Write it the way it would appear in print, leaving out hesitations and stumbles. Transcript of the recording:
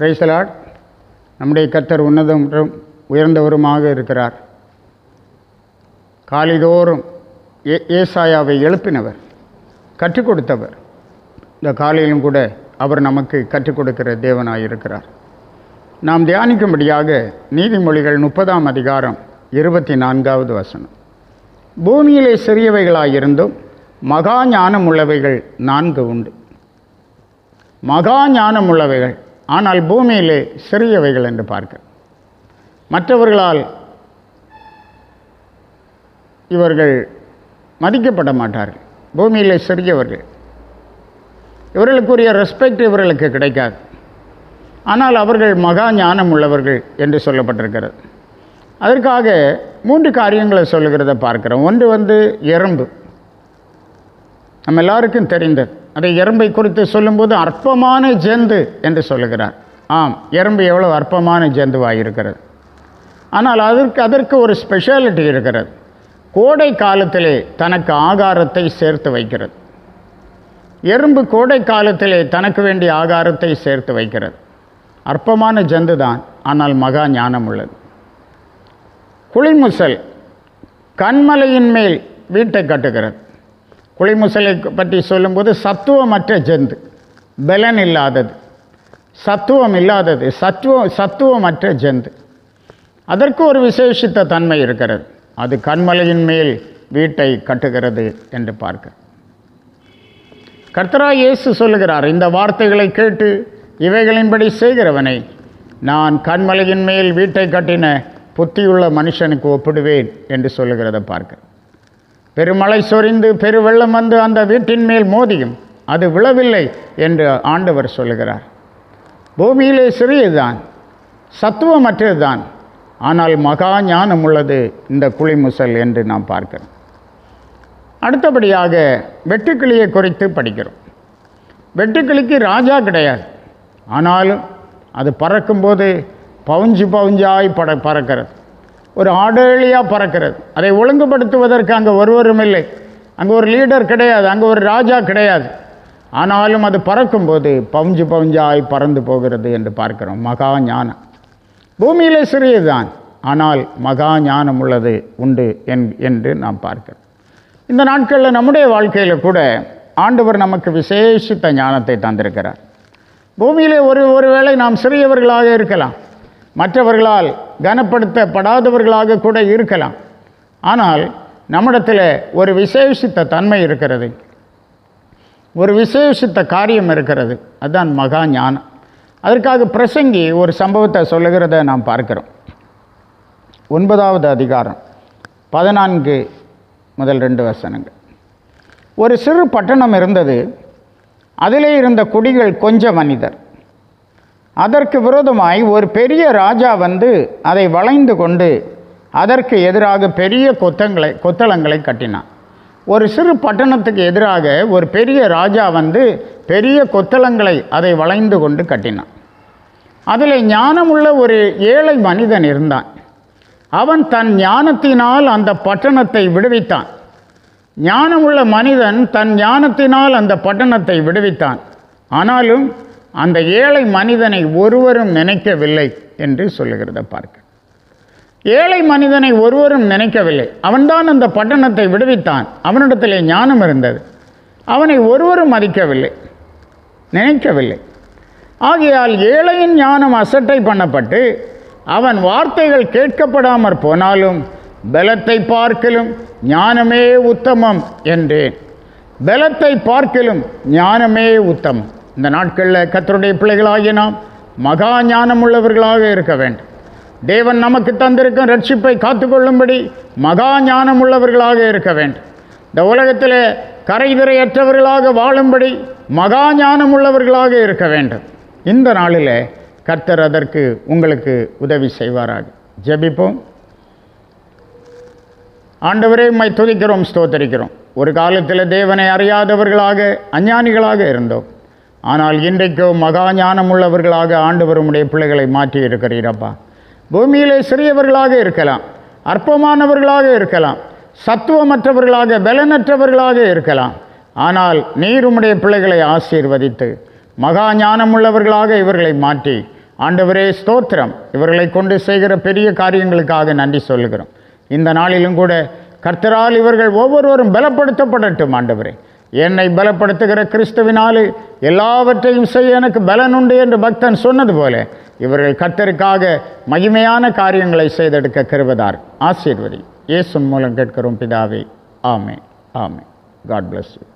Praise the Lord. நம்முடைய கர்த்தர் உன்னதரும் உயர்ந்தவருமாக இருக்கிறார். காலைதோறும் ஏசாயாவை எழுப்பினவர், கற்றுக் கொடுத்தவர். இந்த காலையிலும் கூட அவர் நமக்கு கற்றுக் கொடுக்கிற தேவனாயிருக்கிறார். நாம் தியானிக்கும்படியாக நீதிமொழிகள் 30ஆம் அதிகாரம் 24வது வசனம். பூமியிலே சிறியவைகளாயிருந்தும் மகா ஞானம் உள்ளவைகள் 4 உண்டு. மகா ஞானம் உள்ளவைகள், ஆனால் பூமியிலே சிறியவைகள் என்று பார்க்க, மற்றவர்களால் இவர்கள் மதிக்கப்பட மாட்டார்கள். பூமியிலே சிறியவர்கள், இவர்களுக்குரிய ரெஸ்பெக்ட் இவர்களுக்கு கிடைக்காது. ஆனால் அவர்கள் மகா ஞானம் உள்ளவர்கள் என்று சொல்லப்பட்டிருக்கிறது. அதற்காக 3 காரியங்களை சொல்லுகிறத பார்க்கிறோம். ஒன்று எறும்பு. நம்ம எல்லாருக்கும் தெரிந்தது. அதை எறும்பை குறித்து சொல்லும்போது அற்பமான ஜந்து என்று சொல்லுகிறார். ஆம், எறும்பு எவ்வளோ அற்பமான ஜந்துவாக இருக்கிறது. ஆனால் அதற்கு ஒரு ஸ்பெஷாலிட்டி இருக்கிறது. கோடை காலத்திலே தனக்கு ஆகாரத்தை சேர்த்து வைக்கிறது. எறும்பு கோடை காலத்திலே தனக்கு வேண்டிய ஆகாரத்தை சேர்த்து வைக்கிறது. அற்பமான ஜந்து தான், ஆனால் மகா ஞானம் உள்ளது. குளிமுசல் கண்மலையின் மேல் வீட்டை கட்டுகிறது. குளிமுசலை பற்றி சொல்லும்போது சத்துவமற்ற ஜந்து, பலன் இல்லாதது, சத்துவம் இல்லாதது, சத்துவமற்ற ஜந்து. அதற்கு ஒரு விசேஷித்த தன்மை இருக்கிறது. அது கண்மலையின் மேல் வீட்டை கட்டுகிறது என்று பார்க்க, கர்த்தராகிய இயேசு சொல்லுகிறார், இந்த வார்த்தைகளை கேட்டு இவைகளின்படி செய்கிறவனை நான் கண்மலையின் மேல் வீட்டை கட்டின புத்தியுள்ள மனுஷனுக்கு ஒப்பிடுவேன் என்று சொல்லுகிறத பார்க்க. பெருமழை சொரிந்து பெருவெள்ளம் வந்து அந்த வீட்டின் மேல் மோதியும் அது விழவில்லை என்று ஆண்டவர் சொல்லுகிறார். பூமியிலே சிறியதுதான், சத்துவமற்றதுதான், ஆனால் மகா ஞானம் உள்ளது இந்த குளிமுசல் என்று நாம் பார்க்கிறோம். அடுத்தபடியாக வெட்டுக்கிளியை குறித்து படிக்கிறோம். வெட்டுக்கிளிக்கு ராஜா கிடையாது, ஆனாலும் அது பறக்கும்போது பவுஞ்சாய் பறக்கிறது. ஒரு ஆடேலியாக பறக்கிறது. அதை ஒழுங்குபடுத்துவதற்கு அங்கே ஒருவரும் இல்லை. அங்கே ஒரு லீடர் கிடையாது, அங்கே ஒரு ராஜா கிடையாது. ஆனாலும் அது பறக்கும்போது பவுஞ்சாய் பறந்து போகிறது என்று பார்க்கிறோம். மகா ஞானம். பூமியிலே சிறியதுதான், ஆனால் மகா ஞானம் உள்ளது உண்டு என்று நாம் பார்க்கிறோம். இந்த நாட்களில் நம்முடைய வாழ்க்கையில் கூட ஆண்டவர் நமக்கு விசேஷித்த ஞானத்தை தந்திருக்கிறார். பூமியிலே ஒருவேளை நாம் சிறியவர்களாக இருக்கலாம், மற்றவர்களால் கனப்படுத்தப்படாதவர்களாக கூட இருக்கலாம். ஆனால் நம்மிடத்தில் ஒரு விசேஷித்த தன்மை இருக்கிறது, ஒரு விசேஷித்த காரியம் இருக்கிறது. அதுதான் மகா ஞானம். அதற்காக பிரசங்கி ஒரு சம்பவத்தை சொல்லுகிறத நாம் பார்க்கிறோம். 9வது அதிகாரம் 14 முதல் 2 வசனங்கள். ஒரு சிறு பட்டணம் இருந்தது. அதிலே இருந்த குடிகள் கொஞ்ச மனிதர். அதற்கு விரோதமாய் ஒரு பெரிய ராஜா வந்து அதை வளைந்து கொண்டு அதற்கு எதிராக பெரிய கொத்தளங்களை கட்டினான். ஒரு சிறு பட்டணத்துக்கு எதிராக ஒரு பெரிய ராஜா வந்து பெரிய கொத்தளங்களை அதை வளைந்து கொண்டு கட்டினான். அதில் ஞானமுள்ள ஒரு ஏழை மனிதன் இருந்தான். அவன் தன் ஞானத்தினால் அந்த பட்டணத்தை விடுவித்தான். ஞானமுள்ள மனிதன் தன் ஞானத்தினால் அந்த பட்டணத்தை விடுவித்தான். ஆனாலும் அந்த ஏழை மனிதனை ஒருவரும் நினைக்கவில்லை என்று சொல்லுகிறத பார்க்க. ஏழை மனிதனை ஒருவரும் நினைக்கவில்லை. அவன்தான் அந்த பட்டணத்தை விடுவித்தான். அவனிடத்திலே ஞானம் இருந்தது. அவனை ஒருவரும் மதிக்கவில்லை, நினைக்கவில்லை. ஆகையால் ஏழையின் ஞானம் அசட்டை பண்ணப்பட்டு அவன் வார்த்தைகள் கேட்கப்படாமற் போனாலும் பலத்தை பார்க்கிலும் ஞானமே உத்தமம் என்றேன். பலத்தை பார்க்கிலும் ஞானமே உத்தமம். இந்த நாட்களில் கர்த்தருடைய பிள்ளைகளாகிய நாம் மகா ஞானம் உள்ளவர்களாக இருக்க வேண்டும். தேவன் நமக்கு தந்திருக்கும் ரட்சிப்பை காத்துக்கொள்ளும்படி மகா ஞானம் உள்ளவர்களாக இருக்க வேண்டும். இந்த உலகத்தில் கரைதிரையற்றவர்களாக வாழும்படி மகா ஞானம் உள்ளவர்களாக இருக்க வேண்டும். இந்த நாளில் கர்த்தர் அதற்கு உங்களுக்கு உதவி செய்வாராக. ஜெபிப்போம். ஆண்டவரே, உம்மை துதிக்கிறோம், ஸ்தோத்தரிக்கிறோம். ஒரு காலத்தில் தேவனை அறியாதவர்களாக அஞ்ஞானிகளாக இருந்தோம். ஆனால் இன்றைக்கோ மகா ஞானம் உள்ளவர்களாக ஆண்டவர் உம்முடைய பிள்ளைகளை மாற்றி இருக்கிறீரப்பா. பூமியிலே சிறியவர்களாக இருக்கலாம், அற்பமானவர்களாக இருக்கலாம், சத்துவமற்றவர்களாக பலனற்றவர்களாக இருக்கலாம். ஆனால் நீர் உம்முடைய பிள்ளைகளை ஆசீர்வதித்து மகா ஞானம் உள்ளவர்களாக இவர்களை மாற்றி ஆண்டவரே ஸ்தோத்திரம், இவர்களை கொண்டு செய்கிற பெரிய காரியங்களுக்காக நன்றி சொல்லுகிறோம். இந்த நாளிலும் கூட கர்த்தரால் இவர்கள் ஒவ்வொருவரும் பலப்படுத்தப்படட்டும். ஆண்டவரே, என்னை பலப்படுத்துகிற கிறிஸ்துவினாலே எல்லாவற்றையும் செய்ய எனக்கு பலன் உண்டு என்று பக்தன் சொன்னது போல இவர்கள் கர்த்தருக்காக மகிமையான காரியங்களை செய்தெடுக்க கிருபைதார் ஆசீர்வதி. இயேசுவின் மூலம் கேட்கிறோம் பிதாவே. ஆமென். ஆமென். God bless you.